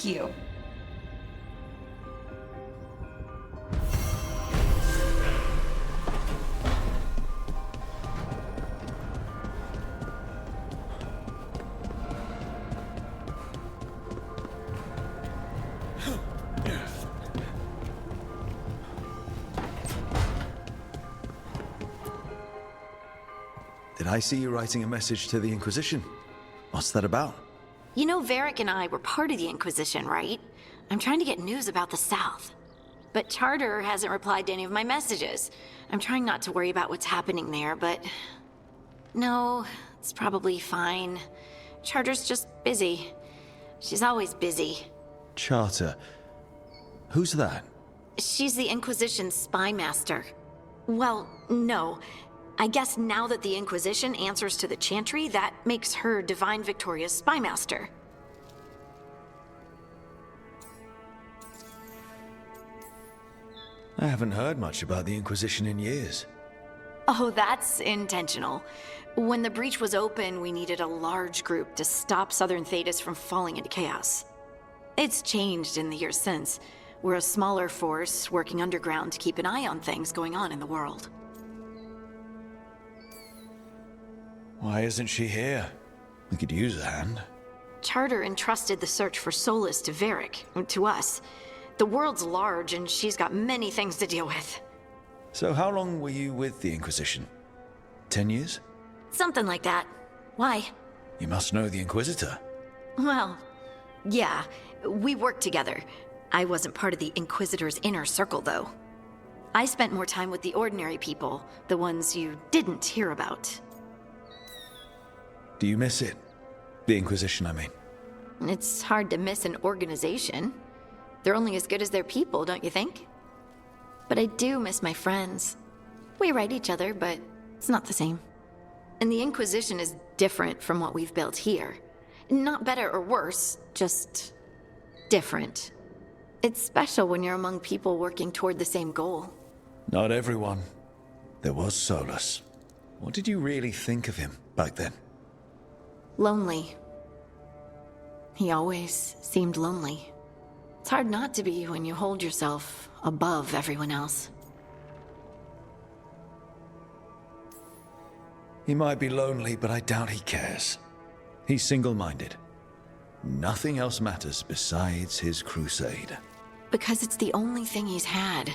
Thank you. Did I see you writing a message to the Inquisition? What's that about? You know Varric and I were part of the Inquisition, right? I'm trying to get news about the South. But Charter hasn't replied to any of my messages. I'm trying not to worry about what's happening there, but... No, it's probably fine. Charter's just busy. She's always busy. Charter. Who's that? She's the Inquisition's spy master. Well, no. I guess now that the Inquisition answers to the Chantry, that makes her Divine Victoria's spy master. I haven't heard much about the Inquisition in years. Oh, that's intentional. When the breach was open, we needed a large group to stop Southern Thetis from falling into chaos. It's changed in the years since. We're a smaller force working underground to keep an eye on things going on in the world. Why isn't she here? We could use a hand. Charter entrusted the search for Solus to Varric, to us. The world's large and she's got many things to deal with. So how long were you with the Inquisition? 10 years? Something like that. Why? You must know the Inquisitor. Well, yeah, we worked together. I wasn't part of the Inquisitor's inner circle, though. I spent more time with the ordinary people, the ones you didn't hear about. Do you miss it? The Inquisition, I mean. It's hard to miss an organization. They're only as good as their people, don't you think? But I do miss my friends. We write each other, but it's not the same. And the Inquisition is different from what we've built here. Not better or worse, just different. It's special when you're among people working toward the same goal. Not everyone. There was Solus. What did you really think of him back then? Lonely. He always seemed lonely. It's hard not to be when you hold yourself above everyone else. He might be lonely, but I doubt he cares. He's single-minded. Nothing else matters besides his crusade. Because it's the only thing he's had.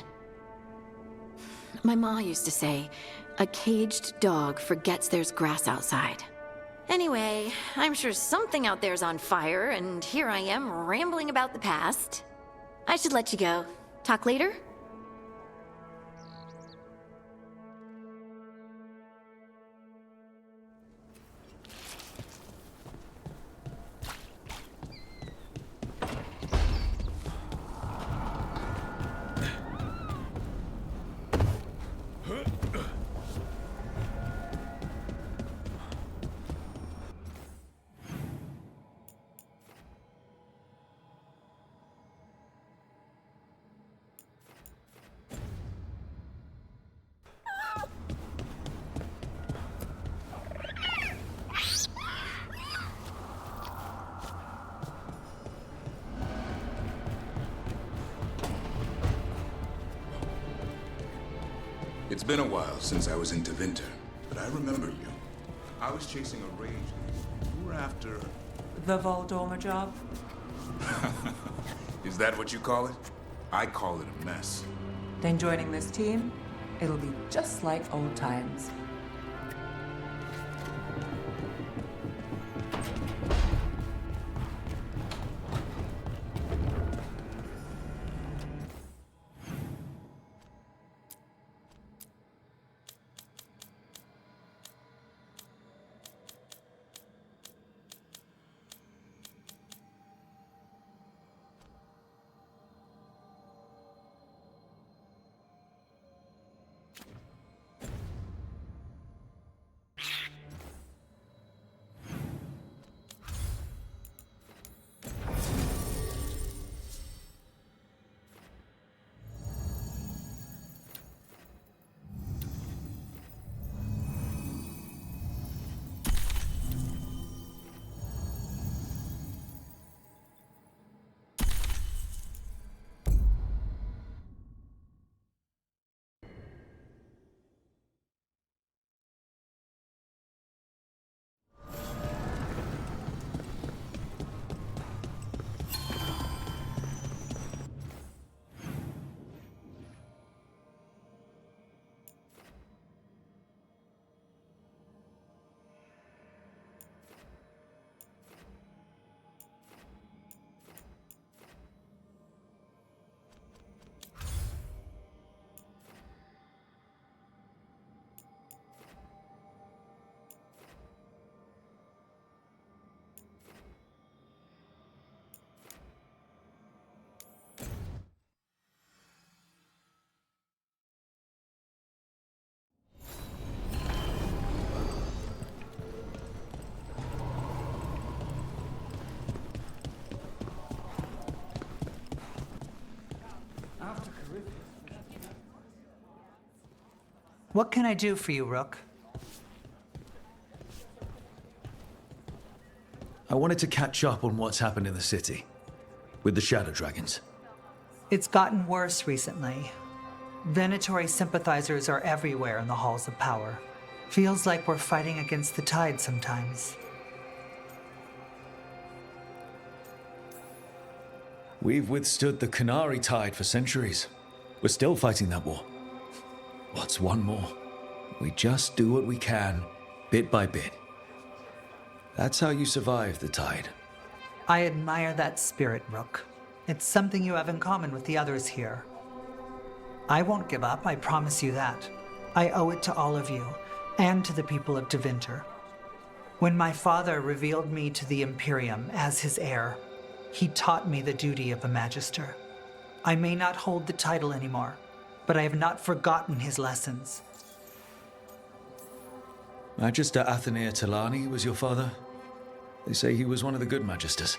My ma used to say, a caged dog forgets there's grass outside. Anyway, I'm sure something out there's on fire, and here I am rambling about the past. I should let you go. Talk later? It's been a while since I was in Tevinter, but I remember you. I was chasing a rage. You were after... The Voldorma job? Is that what you call it? I call it a mess. Then joining this team, it'll be just like old times. What can I do for you, Rook? I wanted to catch up on what's happened in the city with the Shadow Dragons. It's gotten worse recently. Venatori sympathizers are everywhere in the halls of power. Feels like we're fighting against the tide sometimes. We've withstood the Canary tide for centuries. We're still fighting that war. What's one more? We just do what we can, bit by bit. That's how you survive the tide. I admire that spirit, Rook. It's something you have in common with the others here. I won't give up, I promise you that. I owe it to all of you, and to the people of Tevinter. When my father revealed me to the Imperium as his heir, he taught me the duty of a Magister. I may not hold the title anymore, but I have not forgotten his lessons. Magister Athenair Talani was your father? They say he was one of the good Magisters.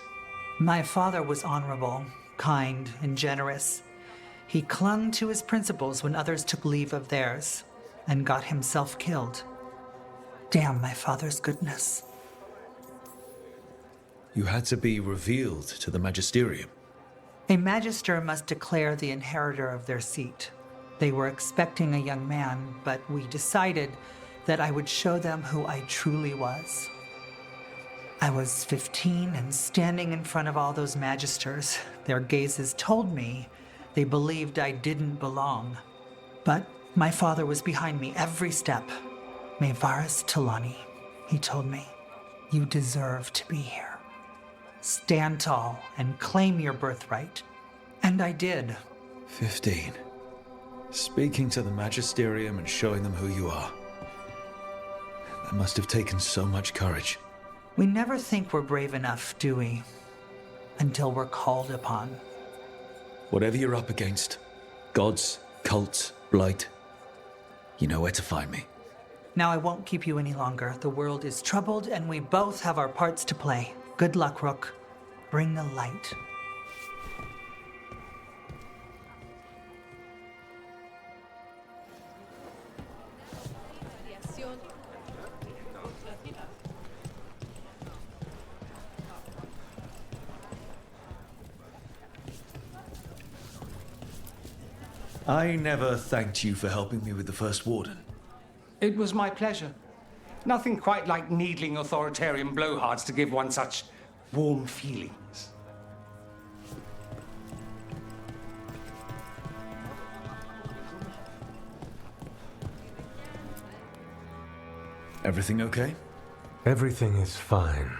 My father was honorable, kind, and generous. He clung to his principles when others took leave of theirs, and got himself killed. Damn my father's goodness. You had to be revealed to the Magisterium. A Magister must declare the inheritor of their seat. They were expecting a young man, but we decided that I would show them who I truly was. I was 15 and standing in front of all those Magisters. Their gazes told me they believed I didn't belong. But my father was behind me every step. Maevaris Talani, he told me, you deserve to be here. Stand tall and claim your birthright. And I did. 15. Speaking to the Magisterium and showing them who you are. That must have taken so much courage. We never think we're brave enough, do we? Until we're called upon. Whatever you're up against, gods, cults, blight, you know where to find me. Now I won't keep you any longer. The world is troubled and we both have our parts to play. Good luck, Rook. Bring the light. I never thanked you for helping me with the First Warden. It was my pleasure. Nothing quite like needling authoritarian blowhards to give one such warm feelings. Everything okay? Everything is fine.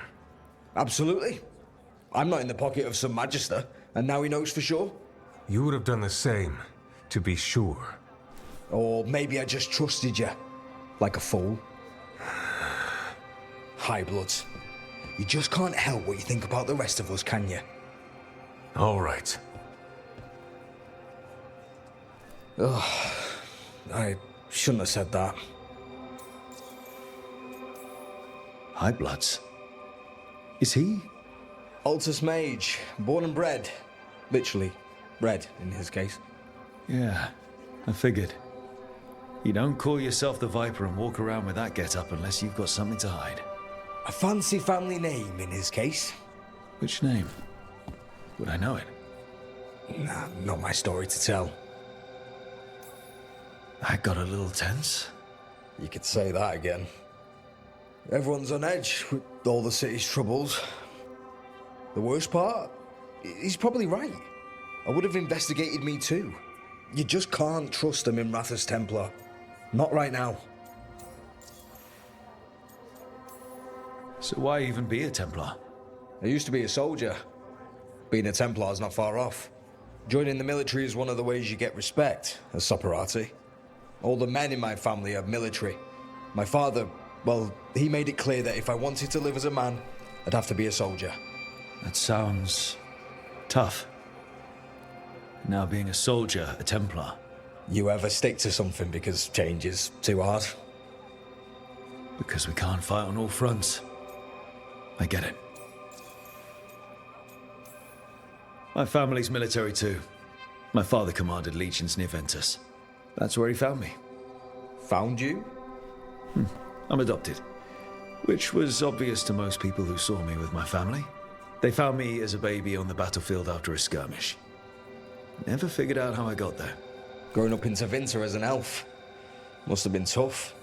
Absolutely. I'm not in the pocket of some Magister, and now he knows for sure. You would have done the same, to be sure. Or maybe I just trusted you. Like a fool. High Bloods. You just can't help what you think about the rest of us, can you? All right. Ugh. I shouldn't have said that. High Bloods. Is he? Altus Mage, born and bred. Literally, bred in his case. Yeah, I figured. You don't call yourself the Viper and walk around with that get-up unless you've got something to hide. A fancy family name in his case. Which name? Would I know it? Nah, not my story to tell. I got a little tense. You could say that again. Everyone's on edge with all the city's troubles. The worst part? He's probably right. I would have investigated me too. You just can't trust him in Rathas Templar. Not right now. So why even be a Templar? I used to be a soldier. Being a Templar's not far off. Joining the military is one of the ways you get respect, as Soparati. All the men in my family are military. My father, well, he made it clear that if I wanted to live as a man, I'd have to be a soldier. That sounds tough. Now being a soldier, a Templar. You ever stick to something because change is too hard? Because we can't fight on all fronts. I get it. My family's military too. My father commanded legions near Ventus. That's where he found me. Found you? I'm adopted, which was obvious to most people who saw me with my family. They found me as a baby on the battlefield after a skirmish. Never figured out how I got there. Growing up in Tevinter as an elf. Must have been tough.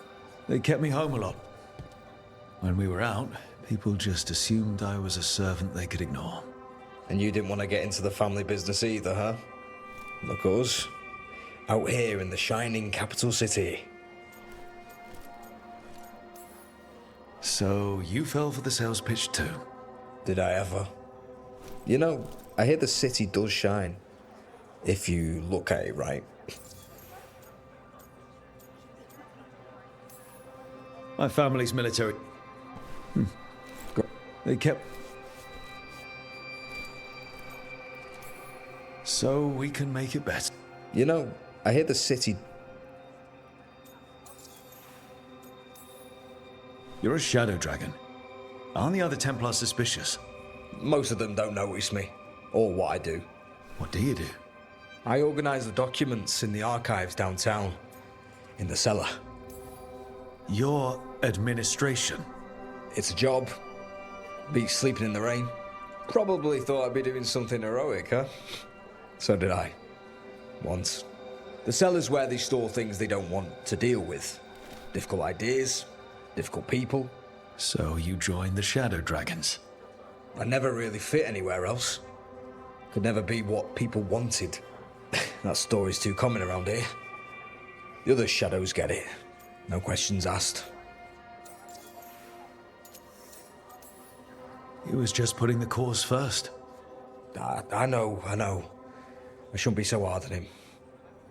They kept me home a lot. When we were out, people just assumed I was a servant they could ignore. And you didn't want to get into the family business either, huh? Look us. Out here in the shining capital city. So you fell for the sales pitch too? Did I ever? You know, I hear the city does shine. If you look at it right. My family's military. They kept... So we can make it better. You know, I hear the city... You're a shadow dragon. Aren't the other Templars suspicious? Most of them don't notice me, or what I do. What do you do? I organise the documents in the archives downtown, in the cellar. Your administration? It's a job. Beats sleeping in the rain. Probably thought I'd be doing something heroic, huh? So did I. Once. The cellar's where they store things they don't want to deal with. Difficult ideas, difficult people. So you joined the Shadow Dragons? I never really fit anywhere else. Could never be what people wanted. That story's too common around here. The other shadows get it. No questions asked. He was just putting the cause first. I know. I shouldn't be so hard on him.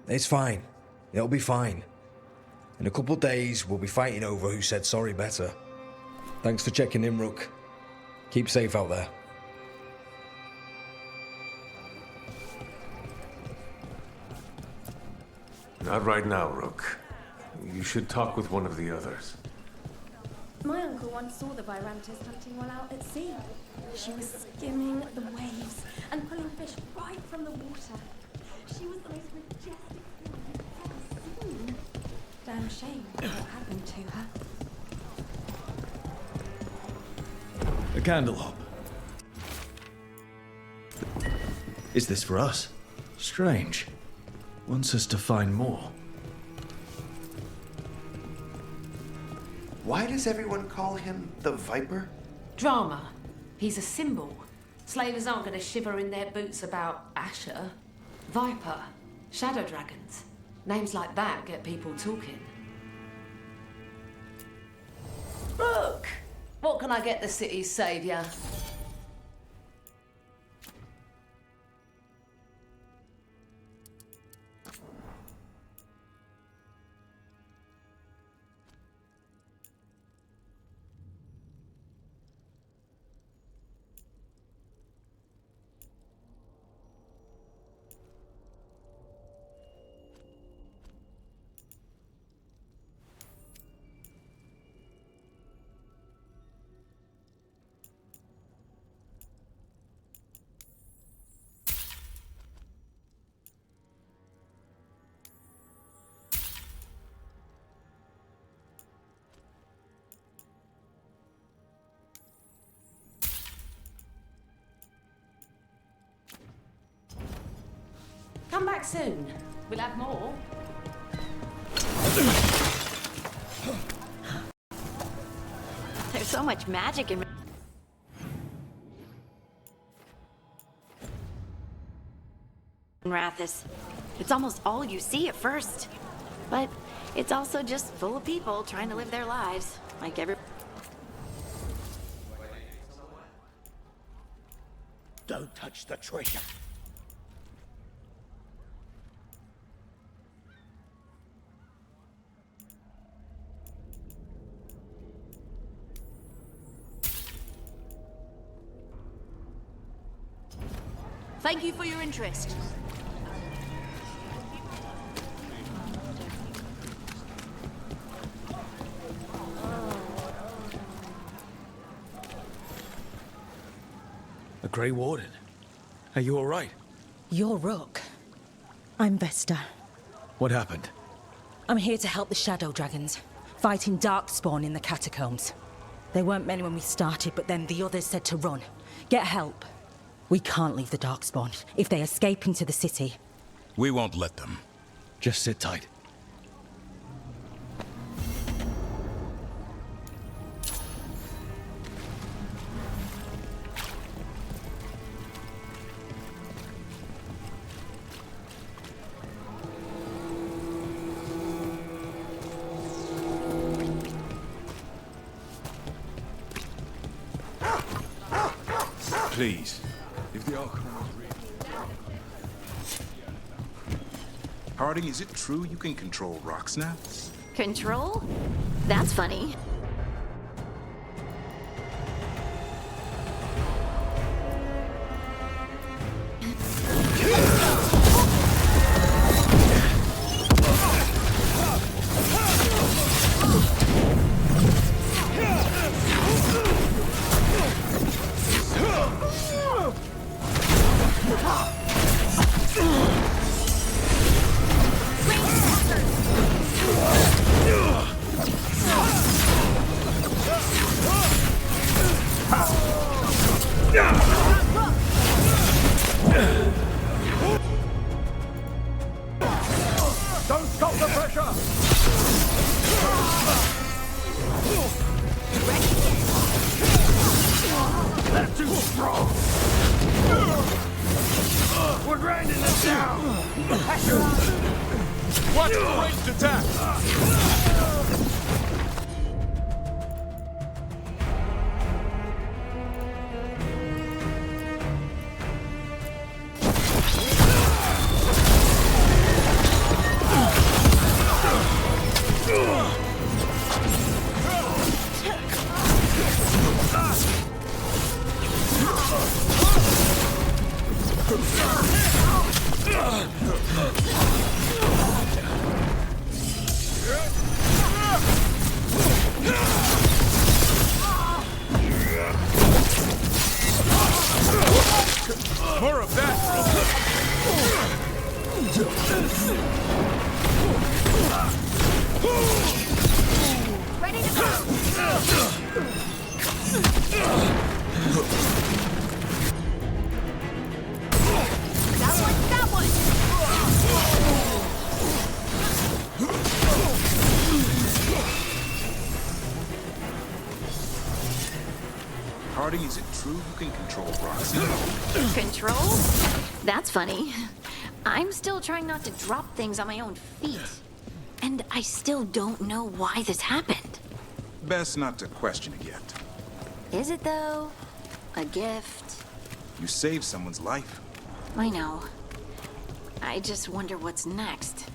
It's fine. It'll be fine. In a couple of days, we'll be fighting over who said sorry better. Thanks for checking in, Rook. Keep safe out there. Not right now, Rook. You should talk with one of the others. My uncle once saw the Virantis hunting while out at sea. She was skimming the waves and pulling fish right from the water. She was the most majestic thing I've ever seen. Damn shame what happened to her. A candle hop. Is this for us? Strange. Wants us to find more. Why does everyone call him the Viper? Drama. He's a symbol. Slavers aren't going to shiver in their boots about Asher. Viper. Shadow dragons. Names like that get people talking. Rook! What can I get the city's saviour? Come back soon. We'll have more. There's so much magic in Rathis. It's almost all you see at first. But it's also just full of people trying to live their lives, like every... Don't touch the treasure. Thank you for your interest. A Grey Warden. Are you all right? You're Rook. I'm Vesta. What happened? I'm here to help the Shadow Dragons, fighting Darkspawn in the catacombs. There weren't many when we started, but then the others said to run. Get help. We can't leave the Darkspawn. If they escape into the city... We won't let them. Just sit tight. Please, if the Archon is real... Harding, is it true you can control rocks now? Control? That's funny. Don't stop the pressure! That's too strong! We're grinding them down! Watch the ranged attack! More of that! Ready to go! That one! Harding, is it true you can control rocks? Control? That's funny. I'm still trying not to drop things on my own feet. And I still don't know why this happened. Best not to question it yet. Is it though? A gift? You saved someone's life. I know. I just wonder what's next.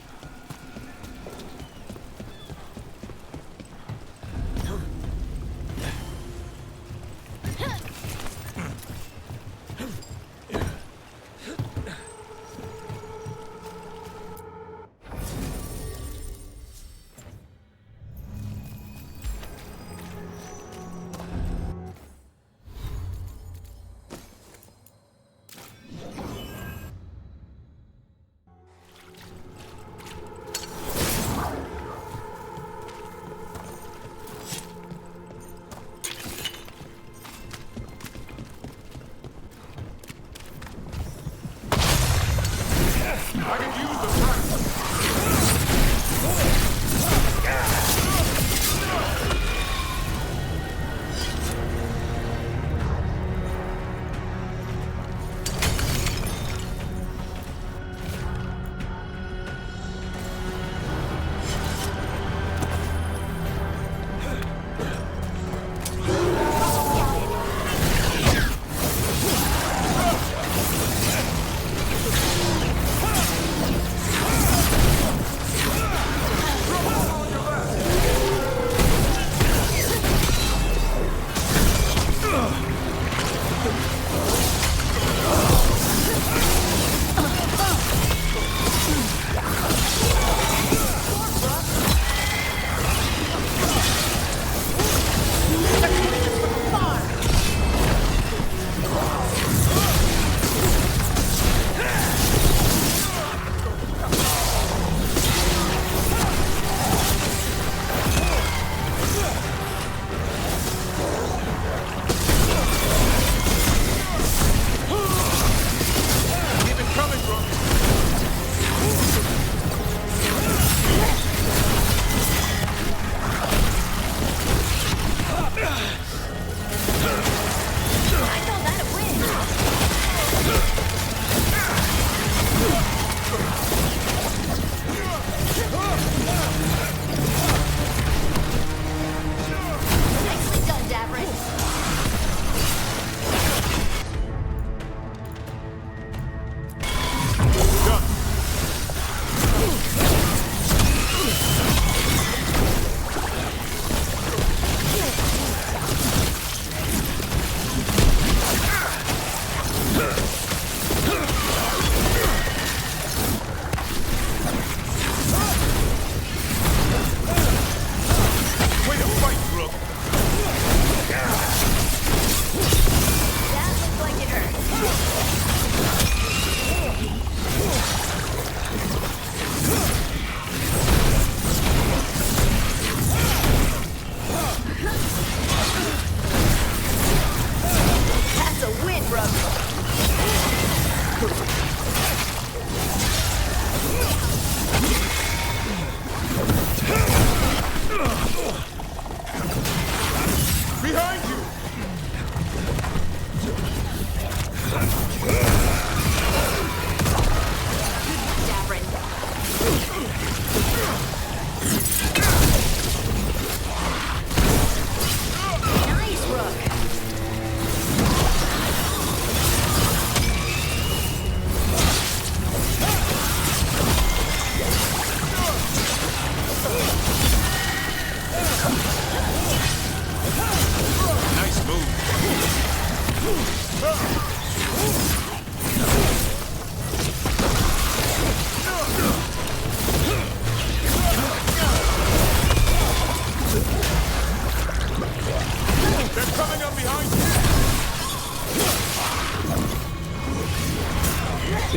Coming up behind you!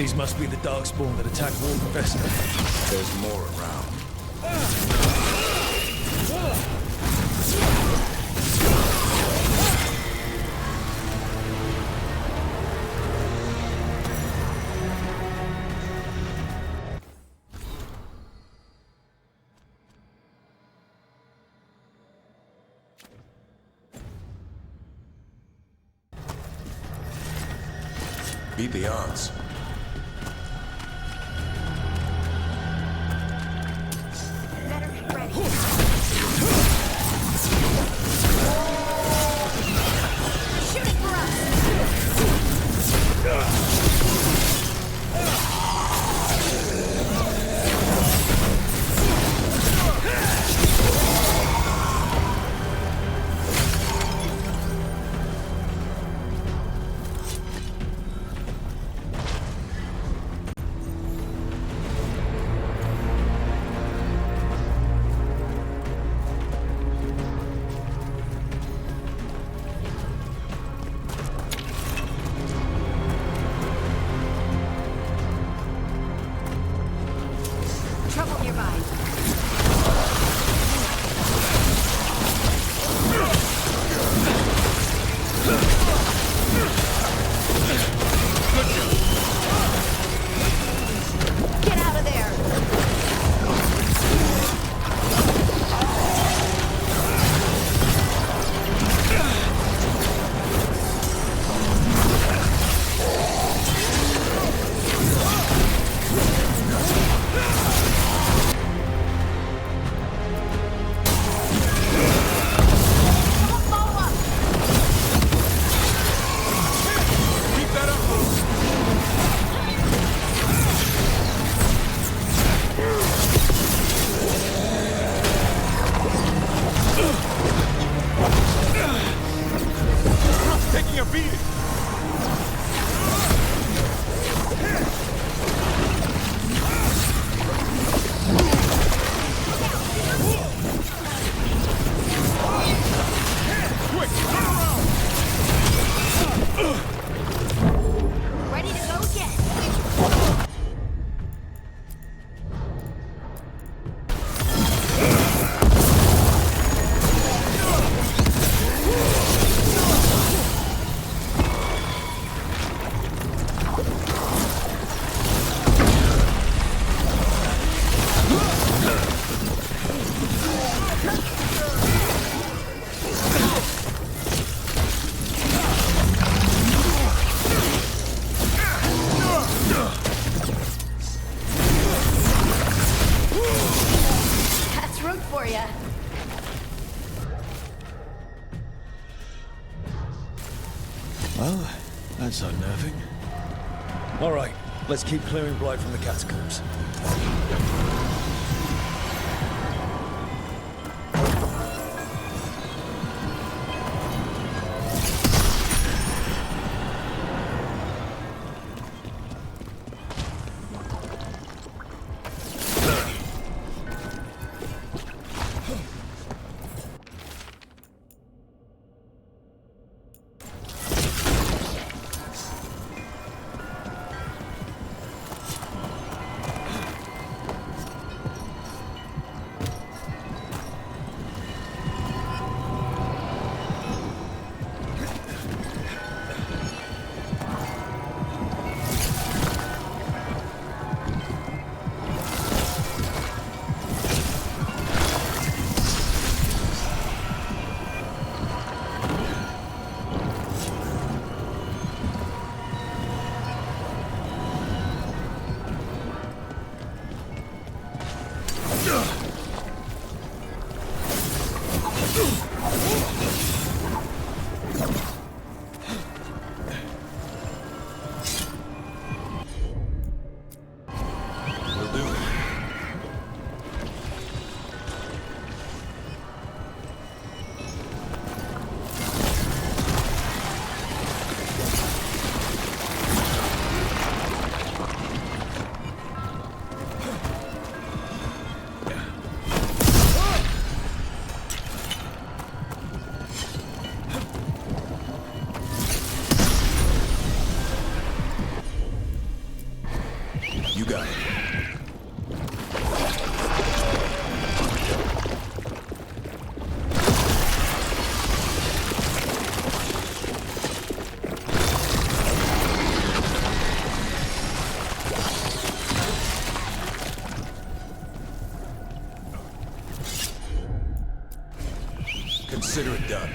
These must be the Darkspawn that attacked Warden Vesta. There's more around. Beat the odds. Trouble nearby. Get out of there! Taking a beating! Quick, turn around! Ready to go again. That's root for ya. Well, that's unnerving. All right, let's keep clearing Blight from the catacombs. Consider it done.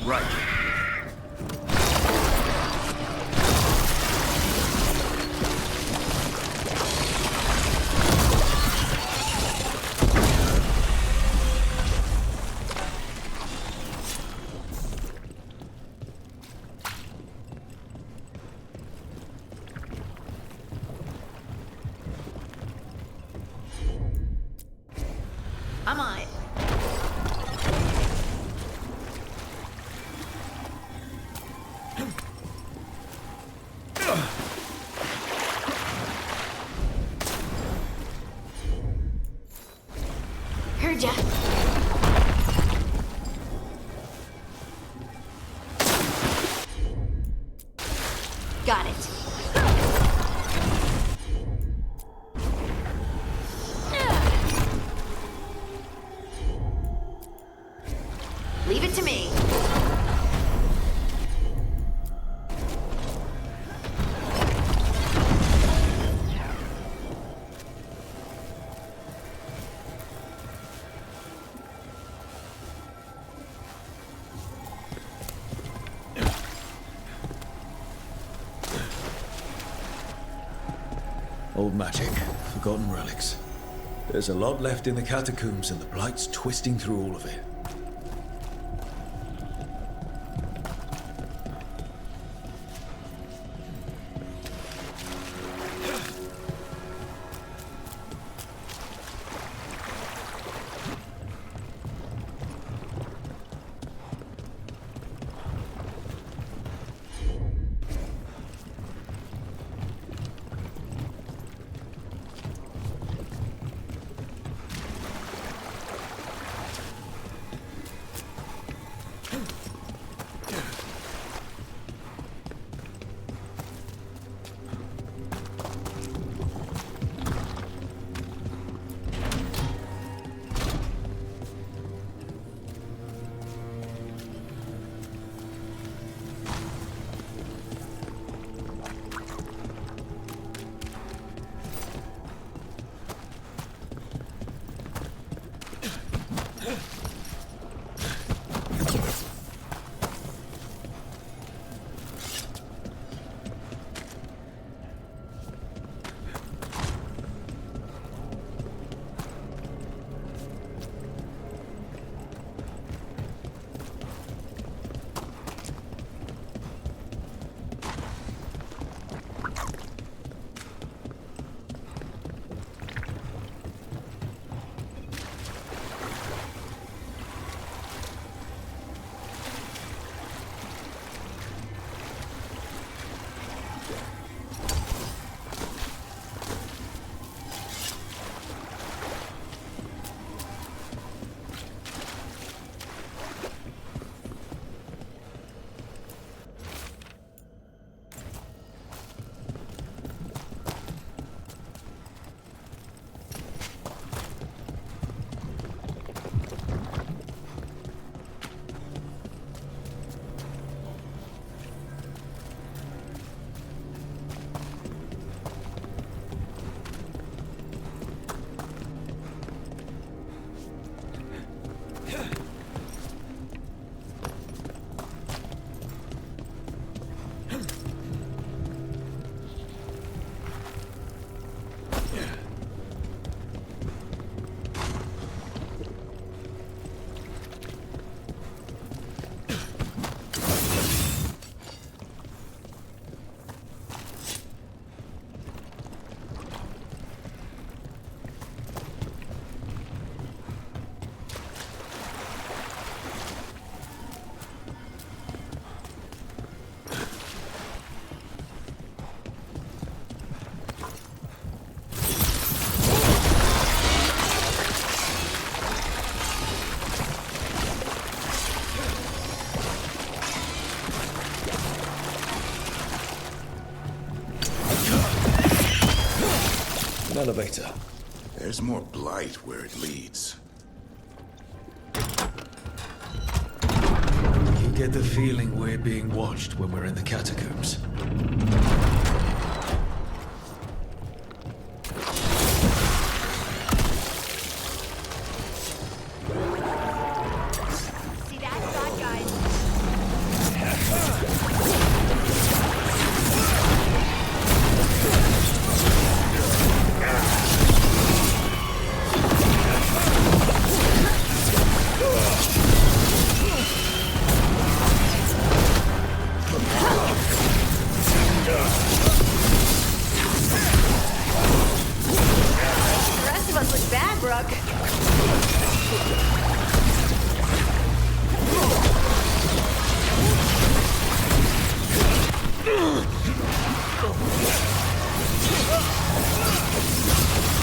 Right. I'm on it. Heard ya. Got it. Leave it to me. Old magic, forgotten relics. There's a lot left in the catacombs, and the Blight's twisting through all of it. Elevator. There's more blight where it leads. get the feeling we're being watched when we're in the catacombs. See that? Bad guys. The rest of us look bad, Brooke.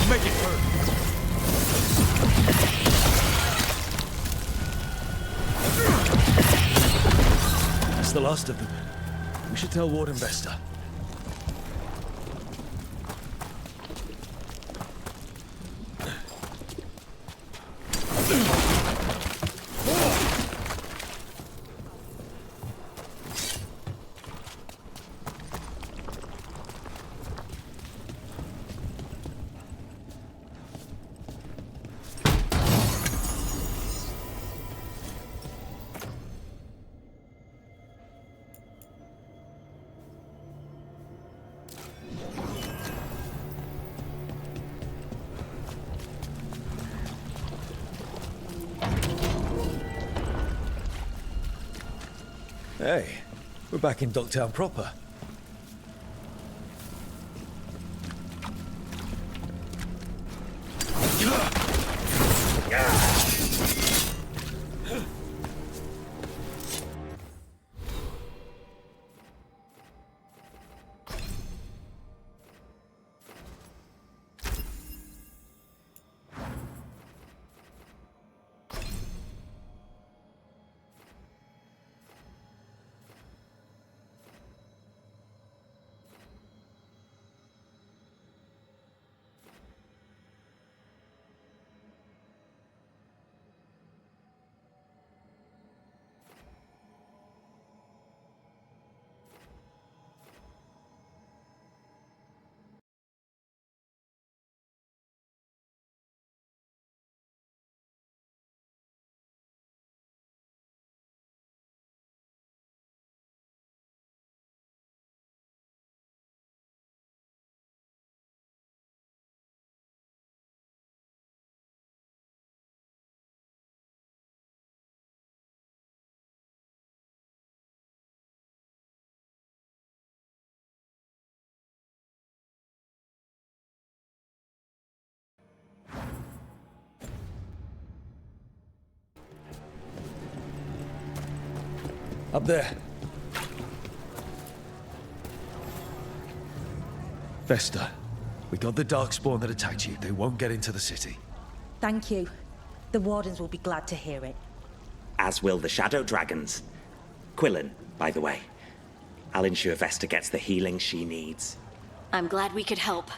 Make it hurt. That's the last of them. We should tell Warden Vesta. Hey, we're back in Docktown proper. Up there. Vesta, we got the Darkspawn that attacked you. They won't get into the city. Thank you. The Wardens will be glad to hear it. As will the Shadow Dragons. Quillen, by the way. I'll ensure Vesta gets the healing she needs. I'm glad we could help.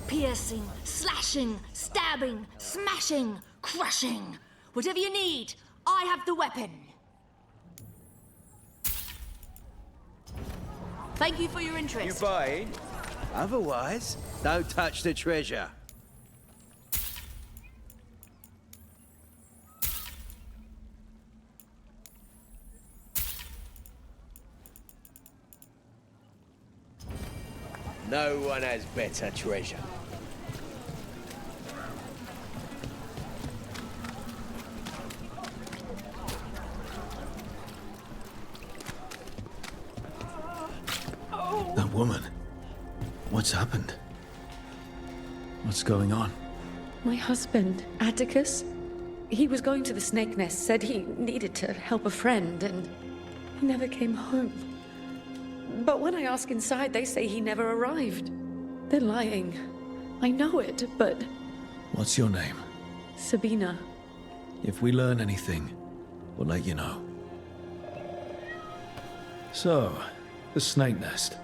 piercing, slashing, stabbing, smashing, crushing. Whatever you need, I have the weapon. Thank you for your interest. You buying? Otherwise, don't touch the treasure. No one has better treasure. That woman. What's happened? What's going on? My husband, Atticus, he was going to the snake nest, said he needed to help a friend, and he never came home. But when I ask inside, they say he never arrived. They're lying. I know it, but... What's your name? Sabina. If we learn anything, we'll let you know. So, the snake nest.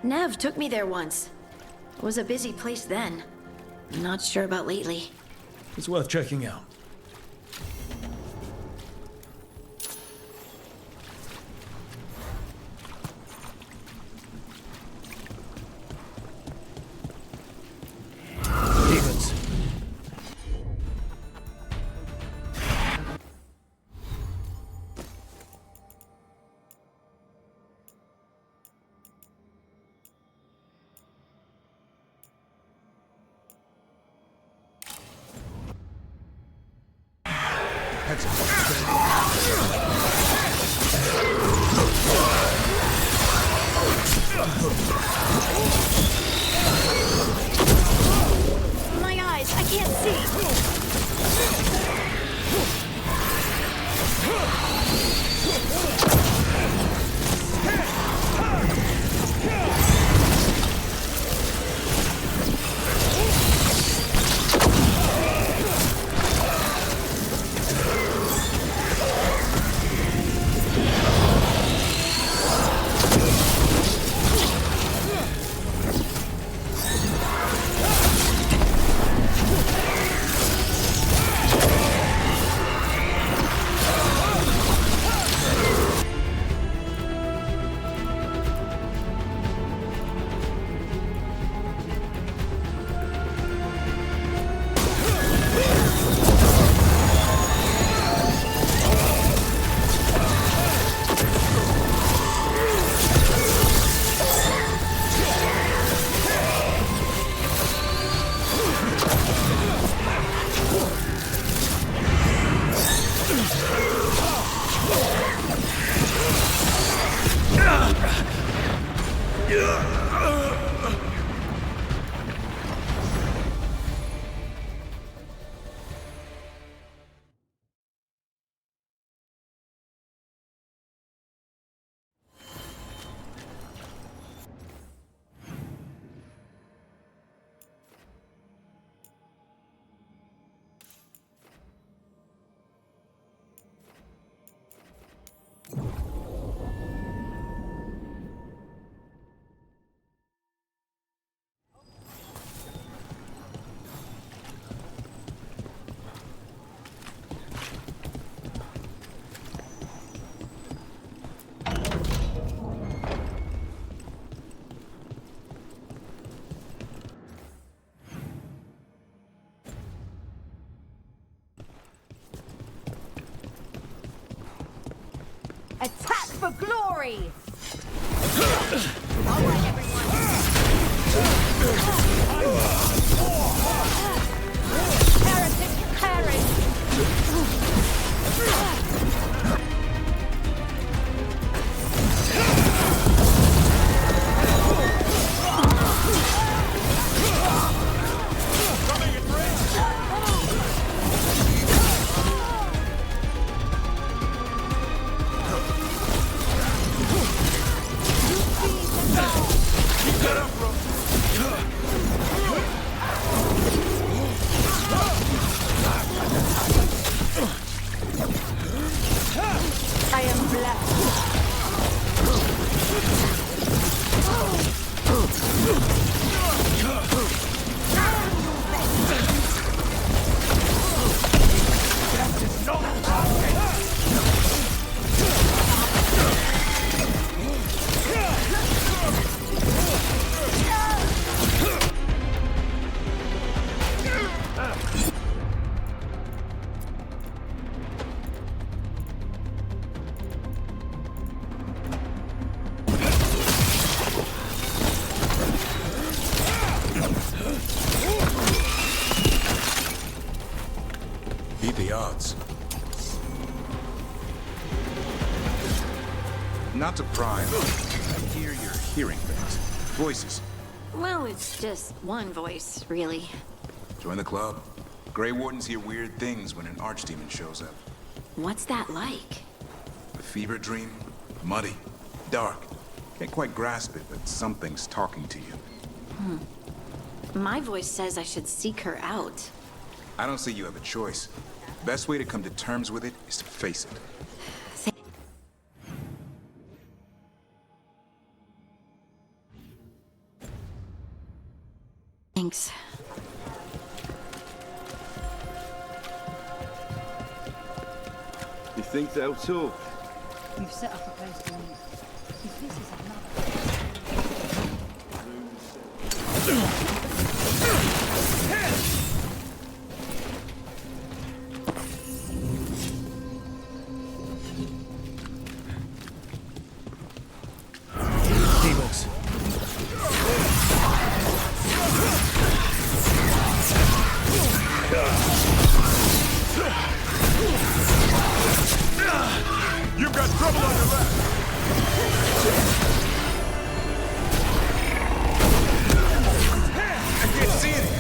Nev took me there once. It was a busy place then. I'm not sure about lately. It's worth checking out. Demons. My eyes, I can't see. Attack for glory! Heretic carry! odds. Not to pry, but I hear you're hearing things. Voices. Well, it's just one voice, really. Join the club. Grey Wardens hear weird things when an archdemon shows up. What's that like? A fever dream, muddy, dark. Can't quite grasp it, but something's talking to you. My voice says I should seek her out. I don't see you have a choice. Best way to come to terms with it is to face it. Thanks. You think they'll talk? We've set up a place to meet. If this is another... Demons. You've got trouble on your left. I can't see anything.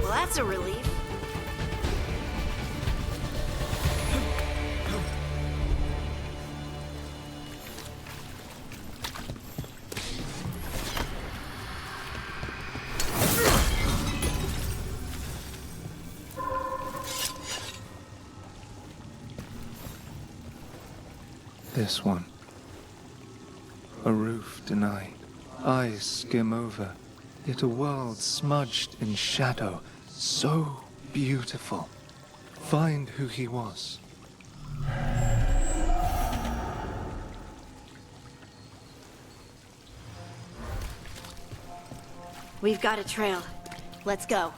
Well, that's a relief. This one. A roof denied. Eyes skim over. Yet a world smudged in shadow. So beautiful. Find who he was. We've got a trail. Let's go.